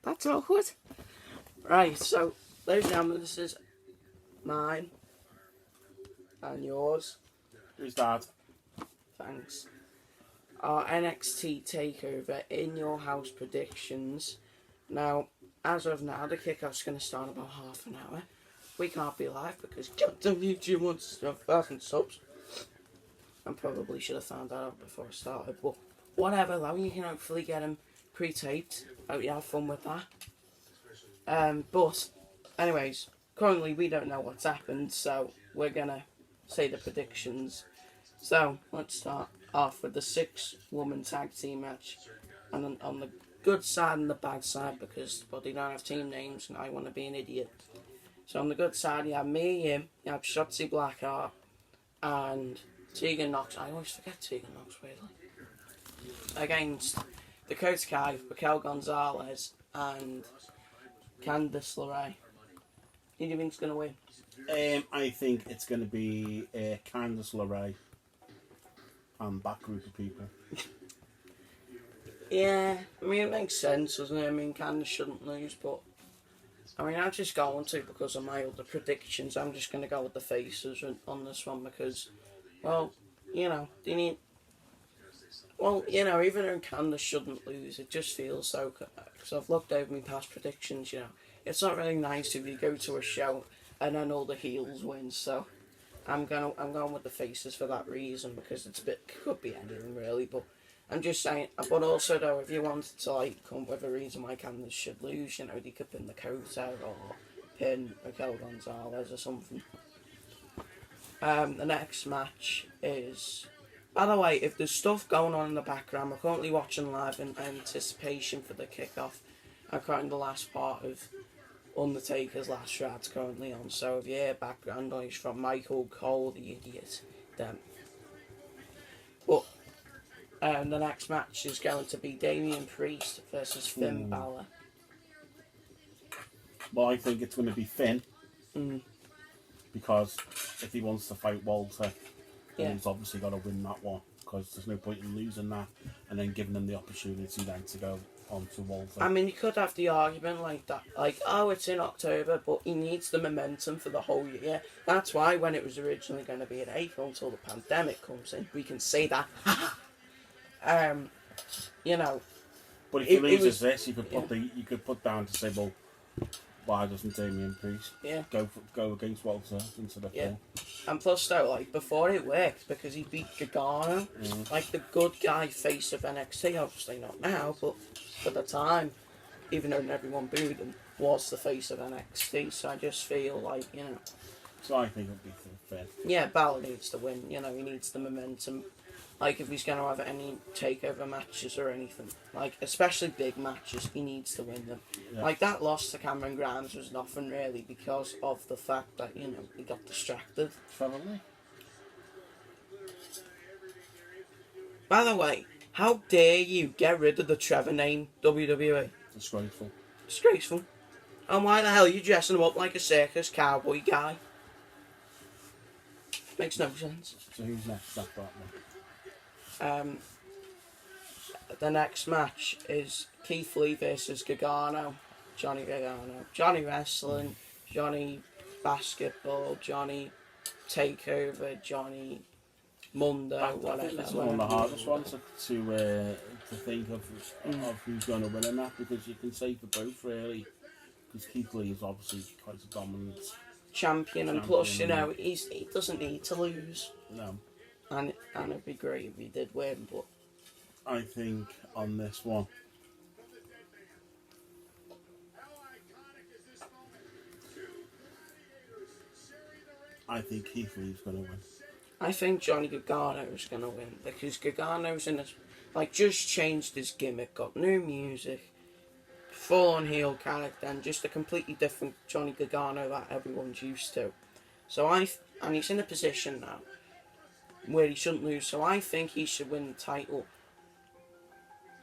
That's awkward. Right, so, ladies and gentlemen, this is mine and yours. Who's that? Thanks. Our NXT Takeover In Your House predictions. Now, as of now, the kickoff's going to start about half an hour. We can't be live because goddamn YouTube wants 1,000 subs. I probably should have found that out before I started, but whatever, though, you can hopefully get them pre-taped. Hope you have fun with that. But, anyways, currently we don't know what's happened, so we're gonna say the predictions. So, let's start off with the 6-woman tag team match. And on the good side and the bad side, because they don't have team names and I want to be an idiot. So on the good side, you have me, you have Shotzi Blackheart, and Tegan Knox. I always forget Tegan Knox, weirdly. Against Dakota Kai, Raquel Gonzalez, and Candice LeRae. Who do you think's going to win? I think it's going to be Candice LeRae and that group of people. Yeah, I mean, it makes sense, doesn't it? I mean, Candice shouldn't lose, but I mean, I'm just going to, because of my other predictions, I'm just going to go with the faces on this one because, well, you know, they need... Well, you know, even though Candice shouldn't lose, it just feels so... Because I've looked over my past predictions, you know, it's not really nice if you go to a show and then all the heels win, so I'm going with the faces for that reason, because it's a bit... Could be anything, really, but I'm just saying... But also, though, if you wanted to, like, come up with a reason why Candice should lose, you know, they could pin Dakota or pin Raquel Gonzalez or something. The next match is... By the way, if there's stuff going on in the background, we're currently watching live in anticipation for the kickoff. I'm currently the last part of Undertaker's last shrad's currently on, so if you hear background noise from Michael Cole, the idiot, then... But the next match is going to be Damian Priest versus Finn Balor. Well, I think it's going to be Finn. Mm. Because if he wants to fight Walter, then Yeah. he's obviously got to win that one. Because there's no point in losing that and then giving him the opportunity then to go on to Walter. I mean, you could have the argument like that, like, oh, it's in October, but he needs the momentum for the whole year. That's why when it was originally going to be in April until the pandemic comes in, we can say that. You know. But if he loses was, this, you could put down to say, well, why doesn't Damian Priest go against Walter into the film? And plus, though, like, before it worked, because he beat Gargano, like, the good guy face of NXT, obviously not now, but at the time, even though everyone booed him, was the face of NXT, so I just feel like, you know... So I think it'll be Finn. Yeah, Balor needs to win, you know, he needs the momentum. Like, if he's going to have any takeover matches or anything, like, especially big matches, he needs to win them. Yeah. Like, that loss to Cameron Grimes was nothing, really, because of the fact that, you know, he got distracted. Probably. By the way, how dare you get rid of the Trevor name, WWE? Disgraceful. Disgraceful. And why the hell are you dressing him up like a circus cowboy guy? Makes no sense. So who's next after that one? The next match is Keith Lee versus Gargano. Johnny Gargano. Johnny Wrestling, Johnny Basketball, Johnny Takeover, Johnny Mundo, whatever. It's one of the hardest ones to think of who's going to win in that, because you can say for both, really. Because Keith Lee is obviously quite a dominant champion, and plus, you know, he doesn't need to lose. No. And it'd be great if he did win, but... I think on this one... I think Keith Lee's going to win. I think Johnny Gargano's going to win, because Gargano's in a... Like, just changed his gimmick, got new music, full-on heel character, and just a completely different Johnny Gargano that everyone's used to. So and he's in a position now where he shouldn't lose, so I think he should win the title.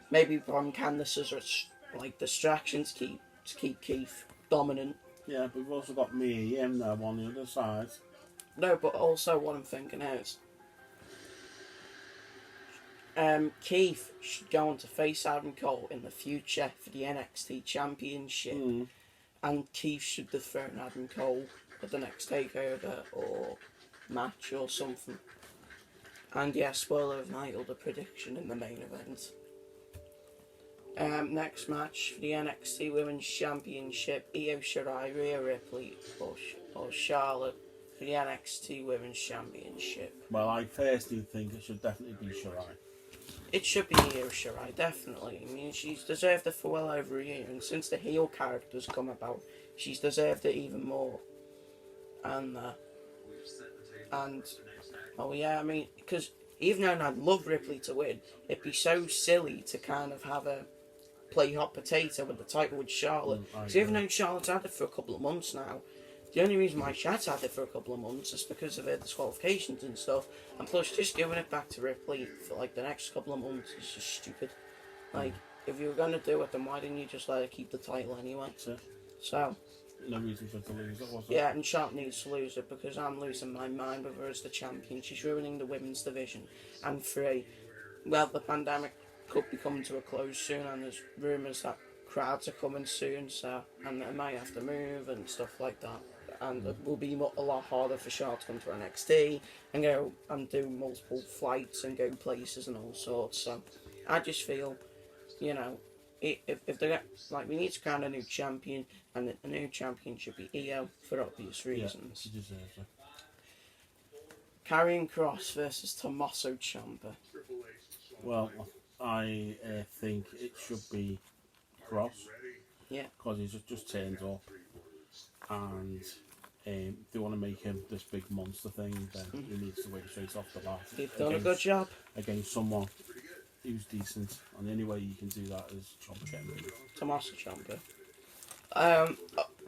Maybe from Candice's like distractions to keep Keith dominant. Yeah, but we've also got me and him there on the other side. No, but also what I'm thinking is Keith should go on to face Adam Cole in the future for the NXT Championship, and Keith should dethrone Adam Cole at the next takeover or match or something. And yeah, spoiler of night or the prediction in the main event. Next match for the NXT Women's Championship: Io Shirai, Rhea Ripley, or Charlotte for the NXT Women's Championship. Well, I personally think it should definitely be Shirai. It should be Io Shirai, definitely. I mean, she's deserved it for well over a year, and since the heel character's come about, she's deserved it even more. And oh yeah, I mean, because even though I'd love Ripley to win, it'd be so silly to kind of have her play hot potato with the title with Charlotte. Because even though Charlotte's had it for a couple of months now, the only reason why she has had it for a couple of months is because of her disqualifications and stuff. And plus, just giving it back to Ripley for like the next couple of months is just stupid. Like, if you were going to do it, then why didn't you just let her keep the title anyway? So, no reason for her to lose it, was there? Yeah, and Charlotte needs to lose it because I'm losing my mind with her as the champion. She's ruining the women's division. And the pandemic could be coming to a close soon, and there's rumours that crowds are coming soon, and they might have to move and stuff like that. And it will be a lot harder for Charlotte to come to NXT and go and do multiple flights and go places and all sorts. So I just feel, if they get, we need to crown a new champion, and the new champion should be Io for obvious reasons. Yeah, she deserves it. Karrion Kross versus Tommaso Ciampa. Well, I think it should be Kross. Yeah. Because he's just turned up, and they want to make him this big monster thing, then he needs to win straight off the bat. They've done a good job. Against someone who's decent, and the only way you can do that is Ciampa getting rid. Tommaso Ciampa.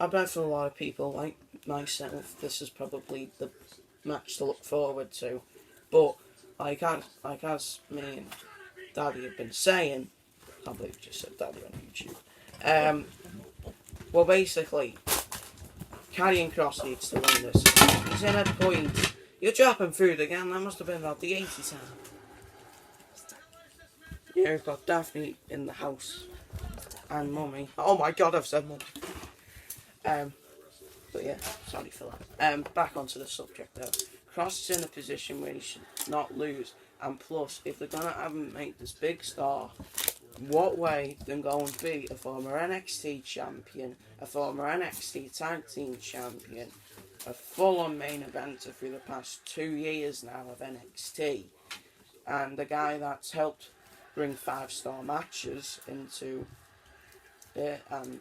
I bet for a lot of people like myself, this is probably the match to look forward to. But like as me and Daddy have been saying, I can't believe I just said Daddy on YouTube. Well, basically, Karrion Kross needs to win this. He's in at point. You're dropping food again. That must have been about the 80s time. Yeah, we've got Daphne in the house and Mummy. Oh my God, I've said Mummy. But yeah, sorry for that. Back onto the subject though. Kross is in a position where he should not lose, and plus, if they're gonna have him make this big star, what way than go and be a former NXT champion, a former NXT tag team champion, a full-on main eventer through the past 2 years now of NXT, and the guy that's helped bring 5-star matches into it, and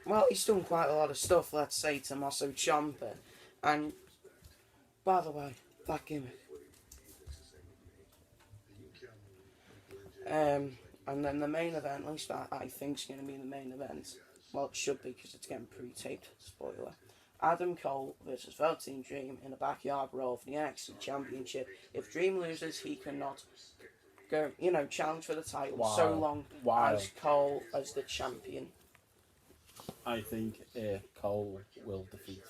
well, he's done quite a lot of stuff, let's say, Tommaso Ciampa, and by the way, that gimmick. And then the main event, at least I think is going to be the main event. Well, it should be because it's getting pre-taped, spoiler. Adam Cole versus Velveteen Dream in a backyard brawl for the NXT Championship. If Dream loses, he cannot go, challenge for the title so long as Cole as the champion. I think Cole will defeat.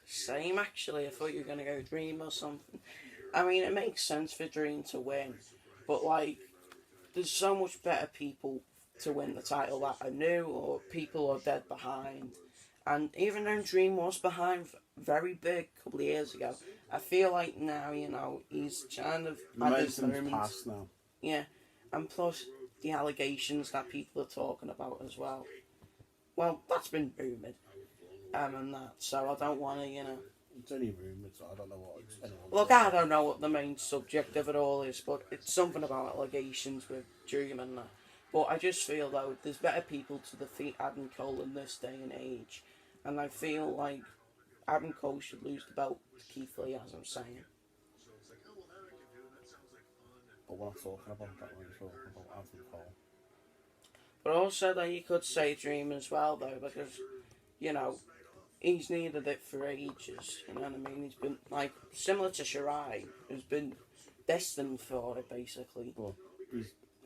Same, actually. I thought you were going to go Dream or something. I mean, it makes sense for Dream to win, but there's so much better people to win the title that are new or people are dead behind. And even though Dream was behind very big a couple of years ago, I feel like now, he's kind of at his moment. Past now. Yeah, and plus the allegations that people are talking about as well. Well, that's been rumoured. And that, so I don't want to, It's only rumours, so I don't know what it's... Look, I don't know what the main subject of it all is, but it's something about allegations with Dream and that. But I just feel, though, there's better people to defeat Adam Cole in this day and age. And I feel like Adam Cole should lose the belt to Keith Lee, as I'm saying. But we're not talking about that, we're talking about Adam Cole. But also, though, you could say Dream as well, though, because, he's needed it for ages, you know what I mean? He's been, similar to Shirai, who's been destined for it, basically. But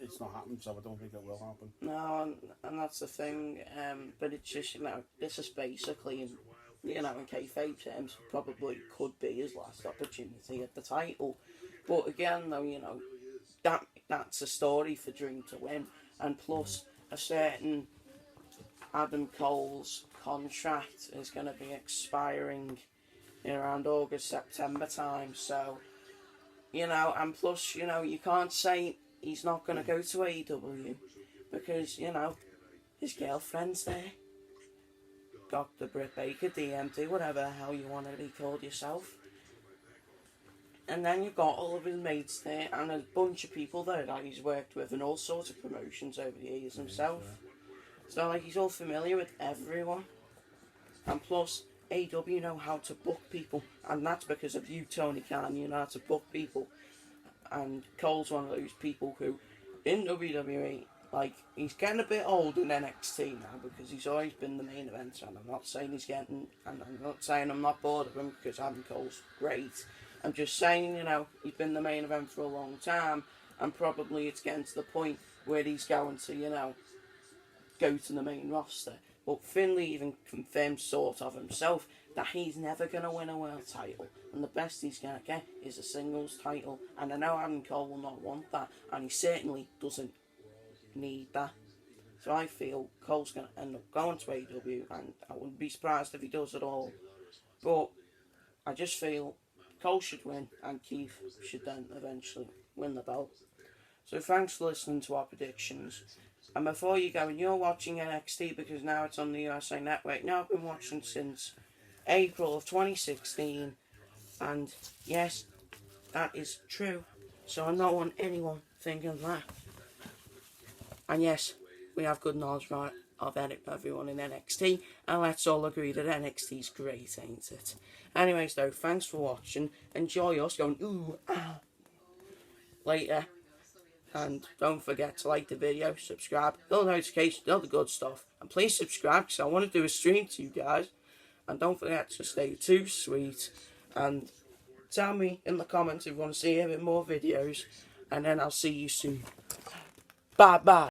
it's not happened, so I don't think it will happen. No, and that's the thing, but it's just, this is basically, in kayfabe terms, probably could be his last opportunity at the title. But again, though, that's a story for Dream to win. And plus, a certain Adam Cole's contract is going to be expiring in around August, September time. So, and plus, you can't say he's not going to go to AEW because, his girlfriend's there. Dr. Britt Baker, DMD, whatever the hell you want to be called yourself. And then you've got all of his mates there and a bunch of people there that he's worked with in all sorts of promotions over the years himself. So he's all familiar with everyone. And plus, AEW know how to book people, and that's because of you, Tony Khan. You know how to book people. And Cole's one of those people who, in WWE, he's getting a bit old in NXT now because he's always been the main eventer. And I'm not saying he's getting, and I'm not saying I'm not bored of him because Adam Cole's great. I'm just saying, he's been the main event for a long time, and probably it's getting to the point where he's going to, go to the main roster. But Finlay even confirmed sort of himself that he's never going to win a world title, and the best he's going to get is a singles title. And I know Adam Cole will not want that, and he certainly doesn't need that. So I feel Cole's going to end up going to AEW, and I wouldn't be surprised if he does at all. But I just feel Cole should win, and Keith should then eventually win the belt. So thanks for listening to our predictions. And before you go, and you're watching NXT because now it's on the USA Network. Now I've been watching since April of 2016, and yes, that is true. So I don't want anyone thinking that. And yes, we have good knowledge of everyone in NXT, and let's all agree that NXT's great, ain't it? Anyways, though, thanks for watching. Enjoy us going ooh ah later. And don't forget to like the video, subscribe, little notifications, all the good stuff. And please subscribe because I want to do a stream to you guys. And don't forget to stay too sweet. And tell me in the comments if you want to see a bit more videos. And then I'll see you soon. Bye bye.